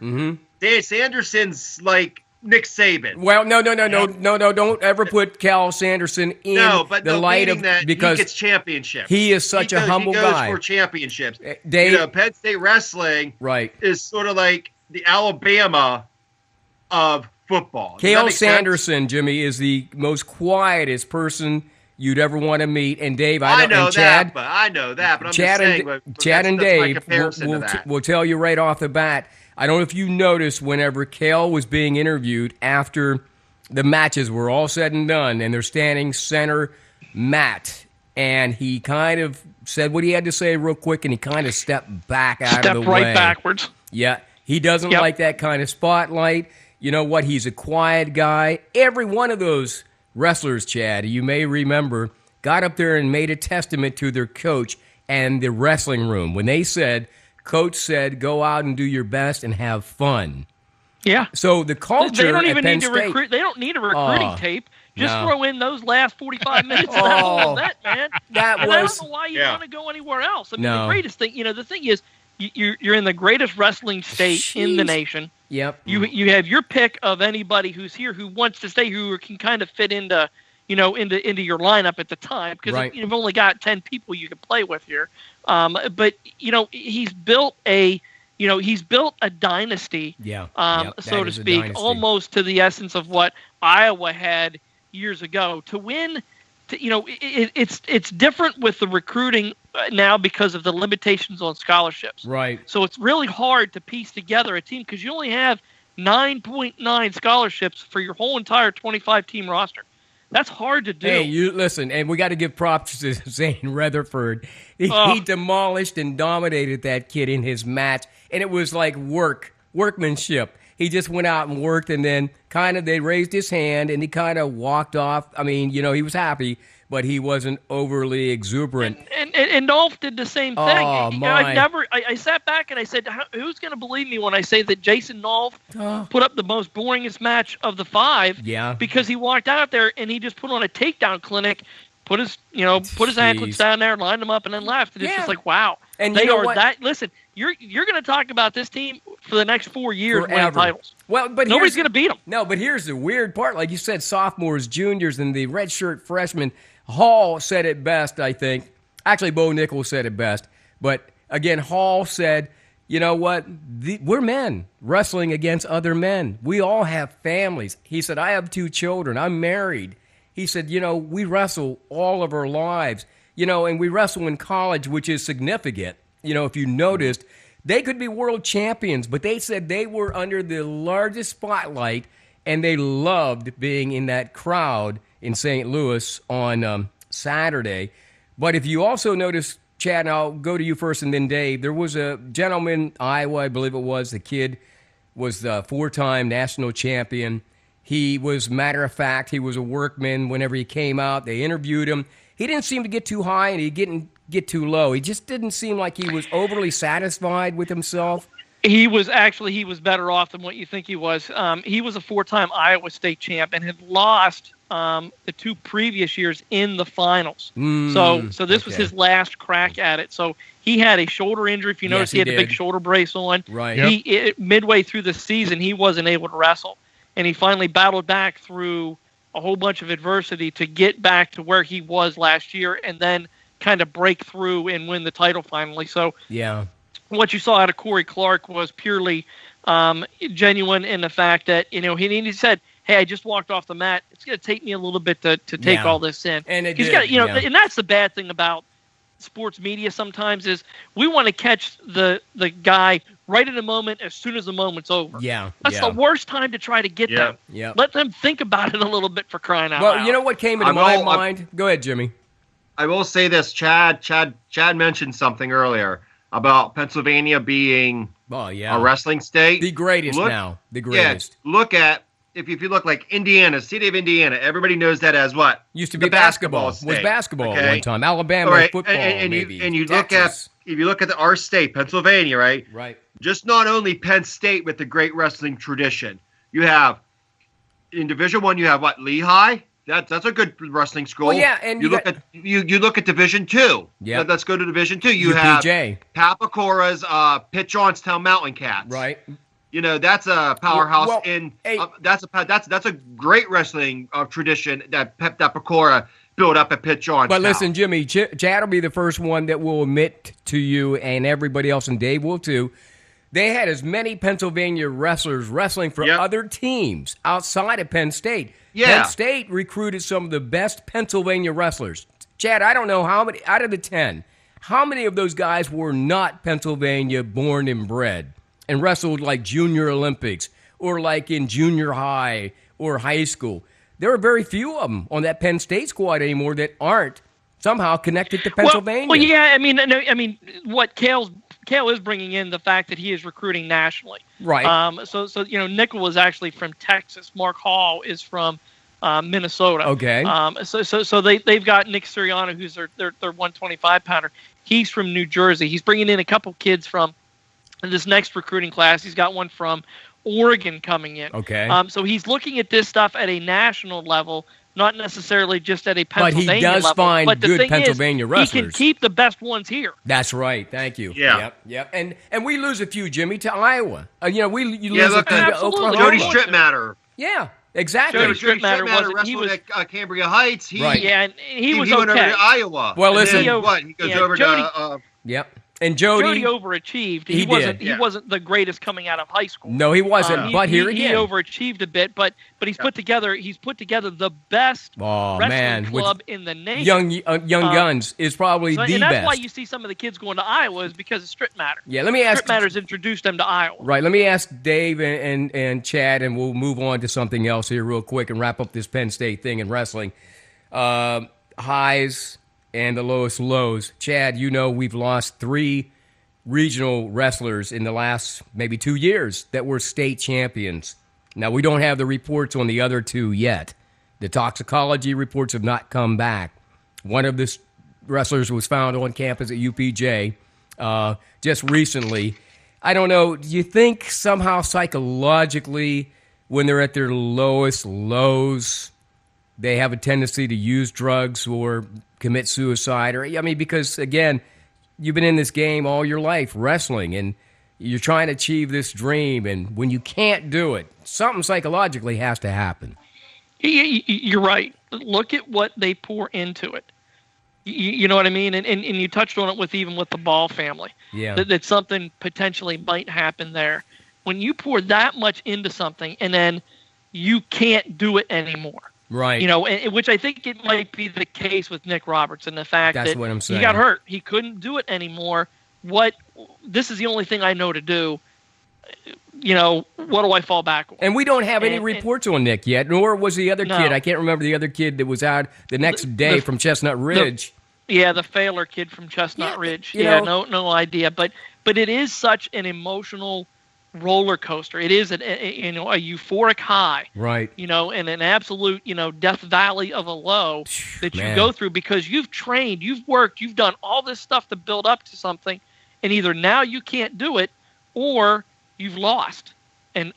Sanderson's like Nick Saban. Well, no. Don't ever put Cal Sanderson in the light of that, because he gets championships. He is such a humble guy. He goes for championships. Penn State wrestling is sort of like the Alabama of football. Cal Sanderson, Jimmy, is the most quietest person you'd ever want to meet. And Dave, I know that, but I'm Chad and Dave will tell you right off the bat. I don't know if you noticed whenever Cal was being interviewed after the matches were all said and done, and they're standing center mat, and he kind of said what he had to say real quick, and he kind of stepped back out of the way. Stepped right backwards. Yeah, he doesn't like that kind of spotlight. You know what? He's a quiet guy. Every one of those wrestlers, Chad, you may remember, got up there and made a testament to their coach and the wrestling room when they said, Coach said, go out and do your best and have fun. Yeah. So the culture they don't even at Penn need to State, recruit. They don't need a recruiting tape. Just throw in those last 45 minutes of that whole event, man. I don't know why you want to go anywhere else. I mean, the greatest thing, the thing is, you're in the greatest wrestling state in the nation. Yep. You have your pick of anybody who's here who wants to stay, who can kind of fit into into your lineup at the time, because you've only got 10 people you can play with here. But he's built a dynasty, so to speak, almost to the essence of what Iowa had years ago. To win, it's different with the recruiting now because of the limitations on scholarships. Right. So it's really hard to piece together a team because you only have 9.9 scholarships for your whole entire 25-team roster. That's hard to do. Hey, you listen, and we got to give props to Zane Rutherford. He demolished and dominated that kid in his match, and it was like workmanship. He just went out and worked, and then they raised his hand, and he kind of walked off. I mean, he was happy, but he wasn't overly exuberant. And Dolph did the same thing. I sat back and I said, who's going to believe me when I say that Jason Nolf put up the most boringest match of the 5? Yeah. Because he walked out there and he just put on a takedown clinic, put his anklets down there, lined them up, and then left. And it's just like, wow. And they are that. Listen, you're going to talk about this team for the next 4 years winning titles. Well, but nobody's going to beat them. No, but here's the weird part. Like you said, sophomores, juniors, and the redshirt freshmen. Hall said it best, I think. Actually, Bo Nickel said it best. But again, Hall said, you know what? We're men wrestling against other men. We all have families. He said, I have 2 children. I'm married. He said, we wrestle all of our lives. And we wrestle in college, which is significant. If you noticed, they could be world champions, but they said they were under the largest spotlight, and they loved being in that crowd in St. Louis on Saturday. But if you also notice, Chad, and I'll go to you first and then Dave, there was a gentleman, Iowa, I believe it was, the kid was the 4-time national champion. He was, matter of fact, he was a workman. Whenever he came out, they interviewed him. He didn't seem to get too high, and he didn't get too low. He just didn't seem like he was overly satisfied with himself. He was better off than what you think he was. He was a 4-time Iowa State champ and had lost the 2 previous years in the finals. So this was his last crack at it. So he had a shoulder injury. If you notice, he had a big shoulder brace on. Right. Midway through the season, he wasn't able to wrestle, and he finally battled back through a whole bunch of adversity to get back to where he was last year, and then kind of break through and win the title finally. So yeah, what you saw out of Corey Clark was purely genuine in the fact that, he said, hey, I just walked off the mat. It's going to take me a little bit to take all this in. And he's got, and that's the bad thing about sports media sometimes is we want to catch the guy right in the moment as soon as the moment's over. Yeah. That's the worst time to try to get them. Yeah. Let them think about it a little bit for crying out loud. Well, you know what came into my mind? Go ahead, Jimmy. I will say this. Chad mentioned something earlier about Pennsylvania being a wrestling state. The greatest now. The greatest. Yeah, look at, if you look like Indiana, city of Indiana, everybody knows that as what? Used to be basketball. Was basketball at one time. Alabama football, maybe. And you look at, if you look at our state, Pennsylvania, right? Right. Just not only Penn State with the great wrestling tradition. You have, in Division I, you have what? Lehigh? That's a good wrestling school. Well, yeah, and you look at Division II. Yeah. Let's go to Division II. You UPJ. have Papacora's Pitt Johnstown Mountain Cats. Right. That's a powerhouse well, that's a great wrestling tradition that Pecora built up at Pitt Johnstown. But listen, Jimmy, Chad will be the first one that will admit to you, and everybody else, and Dave will too. They had as many Pennsylvania wrestlers wrestling for other teams outside of Penn State. Yeah. Penn State recruited some of the best Pennsylvania wrestlers. Chad, I don't know how many, out of the 10, how many of those guys were not Pennsylvania born and bred and wrestled like Junior Olympics or like in junior high or high school? There are very few of them on that Penn State squad anymore that aren't somehow connected to Pennsylvania. Well, yeah, I mean, what Cale is bringing in the fact that he is recruiting nationally. Right. So Nickel is actually from Texas. Mark Hall is from Minnesota. Okay. So they've got Nick Siriano, who's their 125 pounder. He's from New Jersey. He's bringing in a couple kids from this next recruiting class. He's got one from Oregon coming in. Okay. So he's looking at this stuff at a national level, not necessarily just at a Pennsylvania level. But he does find good Pennsylvania wrestlers. He can keep the best ones here. That's right. Thank you. Yeah. Yep. And we lose a few, Jimmy, to Iowa. You lose a few to Oklahoma. Jody Strittmatter. Yeah, exactly. Jody Strittmatter wrestled at Cambria Heights. Right. Yeah, and he was went okay. over to Iowa. Well, listen. He goes over to... Yep. And Jody overachieved. He wasn't the greatest coming out of high school. No, he wasn't. But here again, he overachieved a bit. But he's put together the best wrestling club in the nation. Young Guns is probably the best. And that's why you see some of the kids going to Iowa is because of Strittmatter. Yeah, let me ask. Strittmatter's introduced them to Iowa. Right. Let me ask Dave and Chad, and we'll move on to something else here real quick and wrap up this Penn State thing in wrestling. Highs and the lowest lows. Chad, we've lost 3 regional wrestlers in the last maybe 2 years that were state champions. Now, we don't have the reports on the other 2 yet. The toxicology reports have not come back. One of the wrestlers was found on campus at UPJ just recently. I don't know, do you think somehow psychologically when they're at their lowest lows, they have a tendency to use drugs or commit suicide? Or because, again, you've been in this game all your life, wrestling, and you're trying to achieve this dream, and when you can't do it, something psychologically has to happen. You're right. Look at what they pour into it. You know what I mean? And you touched on it with the Ball family. Yeah. That something potentially might happen there. When you pour that much into something and then you can't do it anymore. Right. Which I think it might be the case with Nick Roberts and the fact That's that what I'm saying. He got hurt. He couldn't do it anymore. This is the only thing I know to do. What do I fall back on? And we don't have any reports on Nick yet, nor was the other kid. I can't remember the other kid that was out the next day from Chestnut Ridge. The Failer kid from Chestnut Ridge. No idea. But it is such an emotional roller coaster. It is a euphoric high, right? And an absolute death valley of a low that you go through because you've trained, you've worked, you've done all this stuff to build up to something, and either now you can't do it or you've lost. And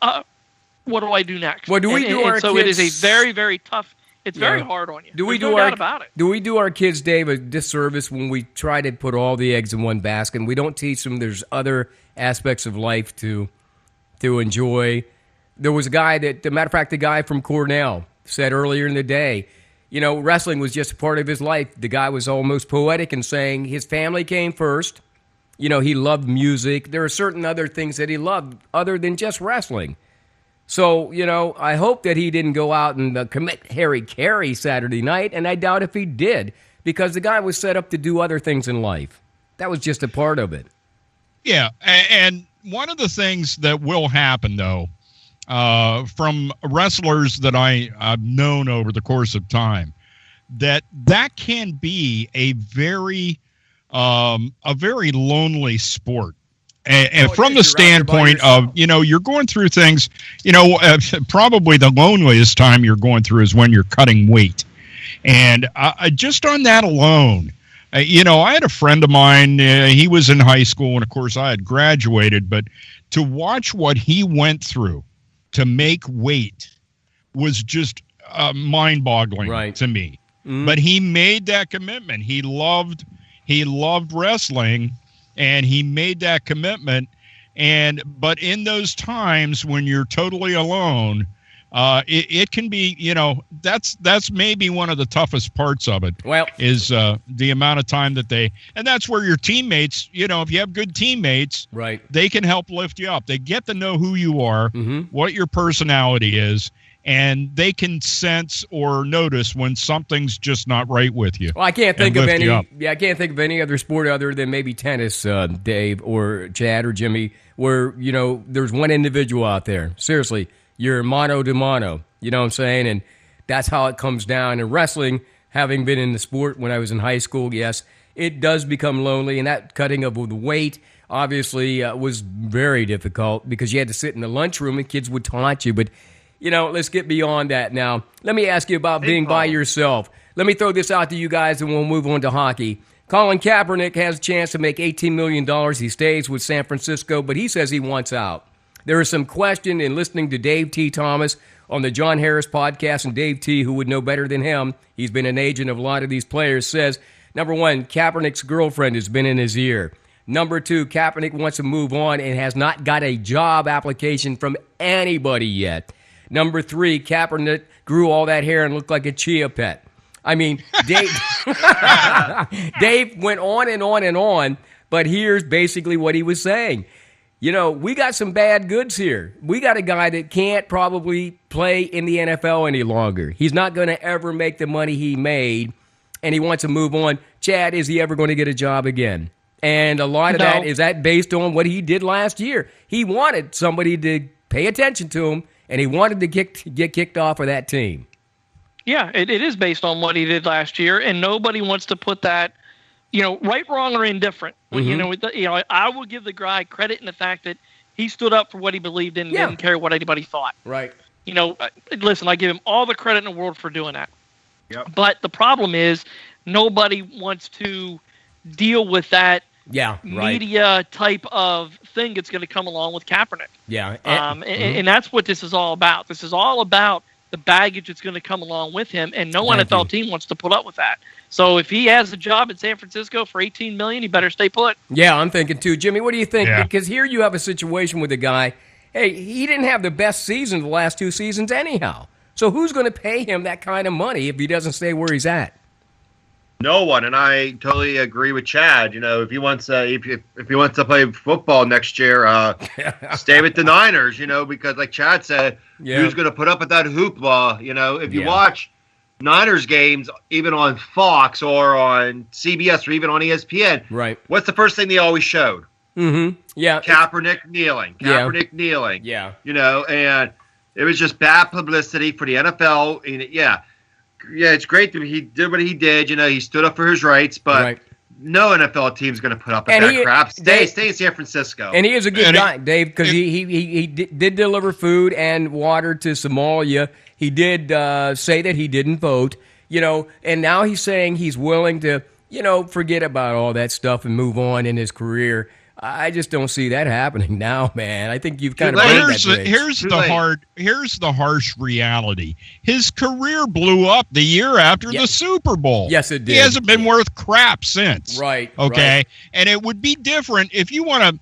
what do I do next? Well, do we do our so kids? It is a very, very tough. It's very hard on you. There's no doubt about it. Do we do our kids, Dave, a disservice when we try to put all the eggs in one basket and we don't teach them there's other aspects of life to enjoy? There was a guy that, matter of fact, the guy from Cornell said earlier in the day, wrestling was just a part of his life. The guy was almost poetic in saying his family came first. He loved music. There are certain other things that he loved other than just wrestling. So, I hope that he didn't go out and commit Harry Carey Saturday night, and I doubt if he did, because the guy was set up to do other things in life. That was just a part of it. Yeah, and one of the things that will happen, though, from wrestlers that I've known over the course of time, that can be a very lonely sport. And from the standpoint of, you're going through things, probably the loneliest time you're going through is when you're cutting weight. And just on that alone, I had a friend of mine, he was in high school, and of course I had graduated, but to watch what he went through to make weight was just mind-boggling to me. Mm-hmm. But he made that commitment. He loved wrestling, and he made that commitment. But in those times when you're totally alone, it can be, that's maybe one of the toughest parts of it. Well, is the amount of time and that's where your teammates, if you have good teammates, right, they can help lift you up. They get to know who you are, what your personality is, and they can sense or notice when something's just not right with you. Well, I can't think of any. Yeah, I can't think of any other sport other than maybe tennis, Dave or Chad or Jimmy, where there's one individual out there. Seriously, you're mano to mano. You know what I'm saying? And that's how it comes down. And wrestling, having been in the sport when I was in high school, yes, it does become lonely. And that cutting of the weight obviously was very difficult because you had to sit in the lunchroom and kids would taunt you, but. Let's get beyond that now. Let me ask you about being by yourself. Let me throw this out to you guys, and we'll move on to hockey. Colin Kaepernick has a chance to make $18 million. He stays with San Francisco, but he says he wants out. There is some question in listening to Dave T. Thomas on the John Harris podcast, and Dave T., who would know better than him, he's been an agent of a lot of these players, says, number one, Kaepernick's girlfriend has been in his ear. Number two, Kaepernick wants to move on and has not got a job application from anybody yet. Number three, Kaepernick grew all that hair and looked like a chia pet. I mean, Dave went on and on and on, but here's basically what he was saying. We got some bad goods here. We got a guy that can't probably play in the NFL any longer. He's not going to ever make the money he made, and he wants to move on. Chad, is he ever going to get a job again? And a lot of that, is that based on what he did last year? He wanted somebody to pay attention to him, and he wanted to get kicked off of that team. Yeah, it is based on what he did last year, and nobody wants to put that, right, wrong, or indifferent. Mm-hmm. I will give the guy credit in the fact that he stood up for what he believed in and didn't care what anybody thought. Right. Listen, I give him all the credit in the world for doing that. Yep. But the problem is nobody wants to deal with that media type of thing that's going to come along with Kaepernick. Yeah. And that's what this is all about. This is all about the baggage that's going to come along with him, and no NFL team wants to put up with that. So if he has a job in San Francisco for $18 million, he better stay put. Yeah, I'm thinking too. Jimmy, what do you think? Yeah. Because here you have a situation with a guy, hey, he didn't have the best season the last two seasons anyhow. So who's going to pay him that kind of money if he doesn't stay where he's at? No one, and I totally agree with Chad. If he wants if he wants to play football next year, stay with the Niners. Because like Chad said, who's going to put up with that hoopla? If you watch Niners games, even on Fox or on CBS or even on ESPN, right? What's the first thing they always showed? Mm-hmm. Yeah, Kaepernick kneeling. Kneeling. Yeah. And it was just bad publicity for the NFL. And yeah, it's great that he did what he did. He stood up for his rights, but no NFL team's going to put up with that crap. Stay in San Francisco. And he is a good guy, Dave, because he did deliver food and water to Somalia. He did say that he didn't vote, and now he's saying he's willing to, forget about all that stuff and move on in his career. I just don't see that happening now, man. I think you've kind of here's the harsh reality. His career blew up the year after the Super Bowl. Yes, it did. He hasn't been worth crap since. Right. Okay. Right. And it would be different if you want to,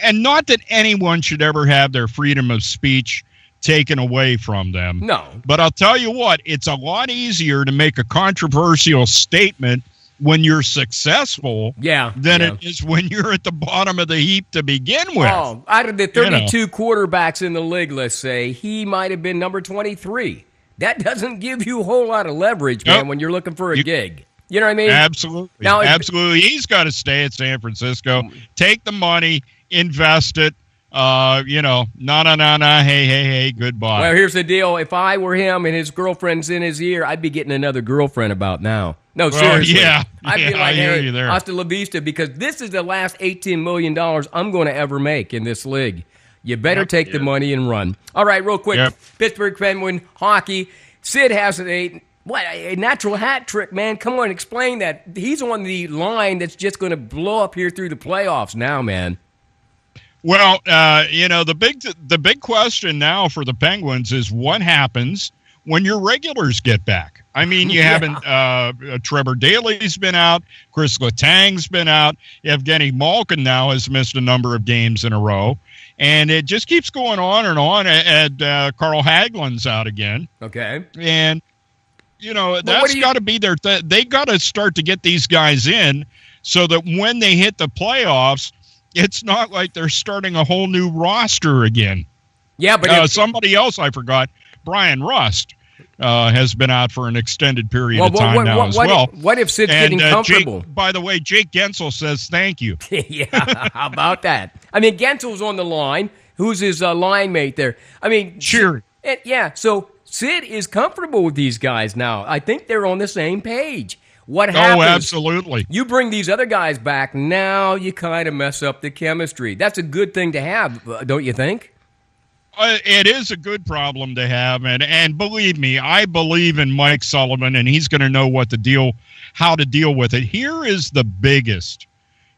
and not that anyone should ever have their freedom of speech taken away from them. No. But I'll tell you what, it's a lot easier to make a controversial statement when you're successful than it is when you're at the bottom of the heap to begin with. Oh, out of the 32 quarterbacks in the league, let's say, he might have been number 23. That doesn't give you a whole lot of leverage, man, when you're looking for a gig. You know what I mean? Absolutely. Now, absolutely. He's got to stay at San Francisco. Take the money, invest it. No, hey, goodbye. Well, here's the deal. If I were him and his girlfriend's in his ear, I'd be getting another girlfriend about now. No, seriously. I'd be like, hey, hasta la vista, because this is the last $18 million I'm going to ever make in this league. You better take the money and run. All right, real quick. Pittsburgh Penguin hockey. Sid has a natural hat trick, man. Come on, explain that. He's on the line that's just going to blow up here through the playoffs now, man. Well, the big question now for the Penguins is what happens when your regulars get back. I mean, you haven't Trevor Daley's been out, Chris Letang's been out, Evgeny Malkin now has missed a number of games in a row, and it just keeps going on and on. And Carl Hagelin's out again. Okay, and that's got to be their. They got to start to get these guys in so that when they hit the playoffs, it's not like they're starting a whole new roster again. Yeah, but somebody else I forgot, Brian Rust, has been out for an extended period of time now as well. What if Sid's getting comfortable? By the way, Jake Gensel says thank you. Yeah, how about that? I mean, Gensel's on the line. Who's his line mate there? I mean, sure. So Sid is comfortable with these guys now. I think they're on the same page. What happens? Oh, absolutely. You bring these other guys back, now you kind of mess up the chemistry. That's a good thing to have, don't you think? It is a good problem to have, and believe me, I believe in Mike Sullivan, and he's going to know how to deal with it. Here is the biggest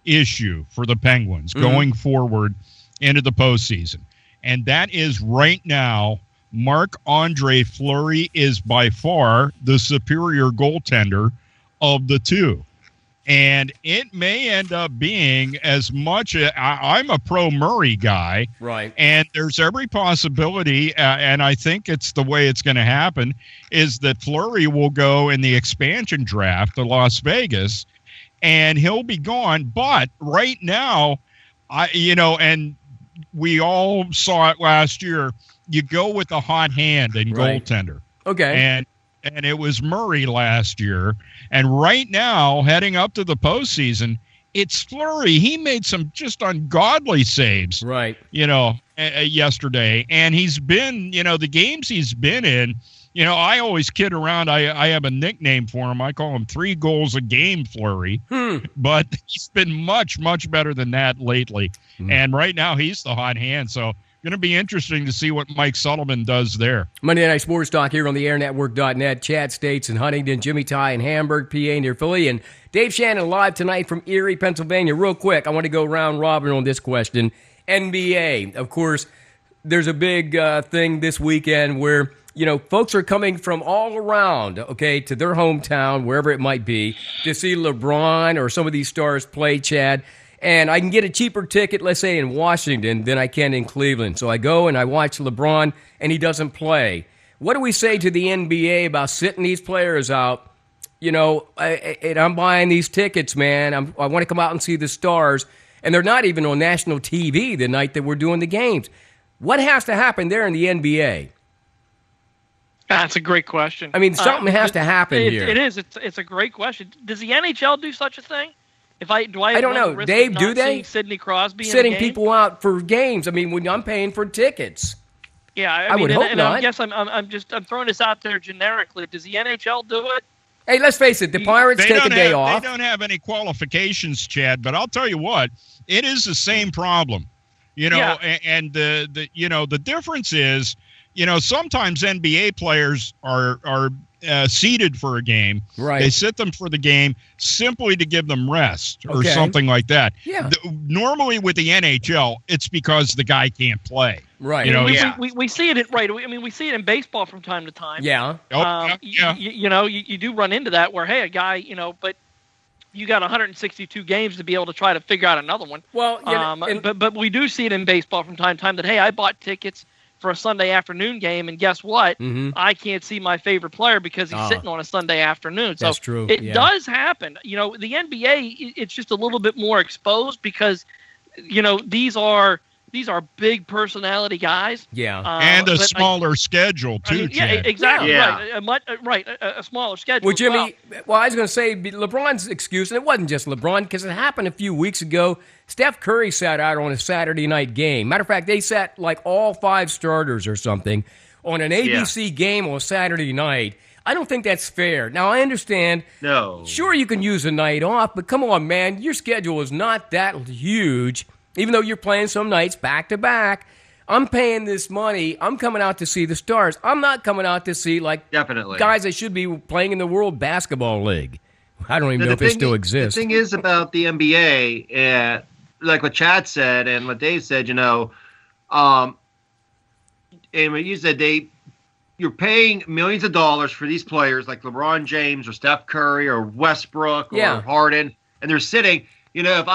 issue for the Penguins going forward into the postseason, and that is right now, Marc-Andre Fleury is by far the superior goaltender of the two. And it may end up being as much. I'm a pro Murray guy, right? And there's every possibility, and I think it's the way it's going to happen, is that Fleury will go in the expansion draft to Las Vegas, and he'll be gone. But right now, and we all saw it last year. You go with the hot hand in goaltender, okay, and it was Murray last year. And right now, heading up to the postseason, it's Fleury. He made some just ungodly saves, yesterday. And he's been, the games he's been in, I always kid around. I have a nickname for him. I call him 3 goals a game, Fleury. But he's been much, much better than that lately. And right now, he's the hot hand. So going to be interesting to see what Mike Sullivan does there. Monday Night Sports Talk here on the airnetwork.net. Chad States in Huntington, Jimmy Ty in Hamburg, PA near Philly, and Dave Shannon live tonight from Erie, Pennsylvania. Real quick, I want to go round robin on this question. NBA, of course, there's a big thing this weekend where, folks are coming from all around, to their hometown, wherever it might be, to see LeBron or some of these stars play, Chad. And I can get a cheaper ticket, let's say, in Washington than I can in Cleveland. So I go and I watch LeBron, and he doesn't play. What do we say to the NBA about sitting these players out? I'm buying these tickets, man. I want to come out and see the stars. And they're not even on national TV the night that we're doing the games. What has to happen there in the NBA? That's a great question. I mean, something has to happen here. It is. It's a great question. Does the NHL do such a thing? I don't know. Dave, do they? Sidney Crosby sitting people out for games. I mean, when I'm paying for tickets. Yeah, I would hope not. I guess I'm throwing this out there generically. Does the NHL do it? Hey, let's face it. The Pirates take a day off. They don't have any qualifications, Chad. But I'll tell you what, it is the same problem. And the difference is, sometimes NBA players are seated for a game. Right. They sit them for the game simply to give them rest or something like that. Yeah. Normally with the NHL, it's because the guy can't play. Right. We see it we see it in baseball from time to time. Yeah. You do run into that where, hey, a guy, but you got 162 games to be able to try to figure out another one. Well, but we do see it in baseball from time to time that, hey, I bought tickets for a Sunday afternoon game, and guess what? I can't see my favorite player because he's sitting on a Sunday afternoon. So that's true. It does happen. The NBA, it's just a little bit more exposed because, these are big personality guys. Yeah. And a smaller schedule, too, yeah, Chad. exactly. Yeah. Right. A smaller schedule. Well, Jimmy, I was going to say LeBron's excuse, and it wasn't just LeBron, because it happened a few weeks ago. Steph Curry sat out on a Saturday night game. Matter of fact, they sat like all 5 starters or something on an ABC game on Saturday night. I don't think that's fair. Now, I understand. No. Sure, you can use a night off, but come on, man. Your schedule is not that huge. Even though you're playing some nights back-to-back, I'm paying this money. I'm coming out to see the stars. I'm not coming out to see, definitely guys that should be playing in the World Basketball League. I don't even know if it still exists. The thing is about the NBA, like what Chad said and what Dave said, and what you said, you're paying millions of dollars for these players like LeBron James or Steph Curry or Westbrook or Harden, and they're sitting. If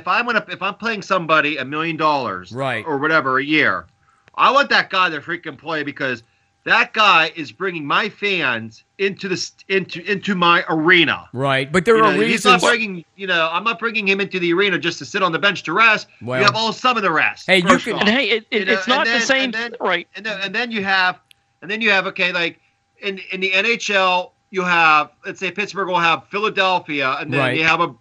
I'm paying somebody $1 million, right, or whatever a year, I want that guy to freaking play because that guy is bringing my fans into my arena. Right, but there are reasons. He's not bringing, I'm not bringing him into the arena just to sit on the bench to rest. Well, you have some of the rest. Hey, you can. And hey, it's not the same, right? And then you have okay, like in the NHL, you have, let's say Pittsburgh will have Philadelphia, and then you have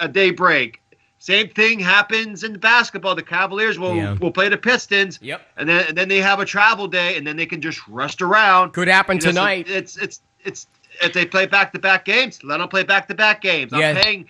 a day break. Same thing happens in basketball. The Cavaliers will play the Pistons. Yep. And then they have a travel day, and then they can just rest around. Could happen tonight. So it's if they play back-to-back games, let them play back-to-back games. I'm paying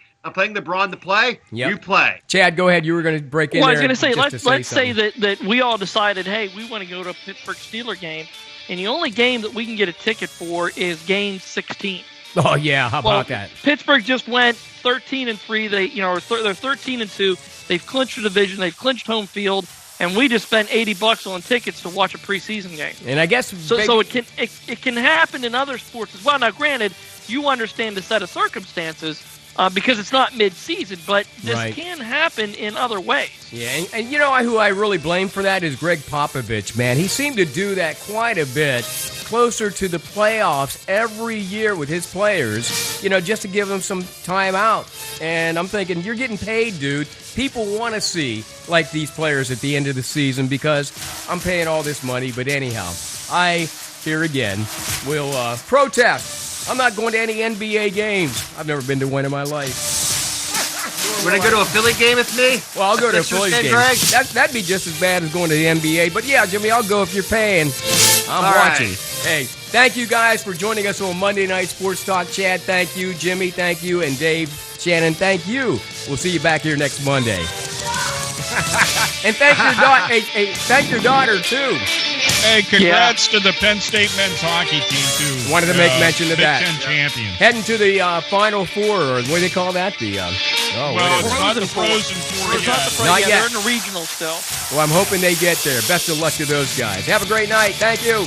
LeBron to play. Yep. You play. Chad, go ahead. You were going to break in. Well, there. I was going to say, let's say something. that we all decided, hey, we want to go to a Pittsburgh Steelers game, and the only game that we can get a ticket for is game 16. Oh yeah, how about that? Pittsburgh just went 13-3. They're 13-2. They've clinched the division. They've clinched home field, and we just spent $80 on tickets to watch a preseason game. And I guess so it can happen in other sports as well. Now, granted, you understand the set of circumstances because it's not mid-season, but this can happen in other ways. Yeah, and who I really blame for that is Greg Popovich, man. He seemed to do that quite a bit closer to the playoffs every year with his players, just to give them some time out. And I'm thinking, you're getting paid, dude. People want to see, like, these players at the end of the season because I'm paying all this money. But anyhow, I, here again, will protest. I'm not going to any NBA games. I've never been to one in my life. You want to go to a Philly game with me? Well, I'll go to a Phillies game. That'd be just as bad as going to the NBA. But yeah, Jimmy, I'll go if you're paying. I'm watching. Right. Hey, thank you guys for joining us on Monday Night Sports Talk. Chad, thank you. Jimmy, thank you. And Dave, Shannon, thank you. We'll see you back here next Monday. And thank your daughter, too. Hey, congrats to the Penn State men's hockey team, too. Wanted to make mention of that. Big Ten champions. Heading to the Final Four, or what do they call that? It's not the Frozen Four yet. Not yet. They're in the regional still. Well, I'm hoping they get there. Best of luck to those guys. Have a great night. Thank you.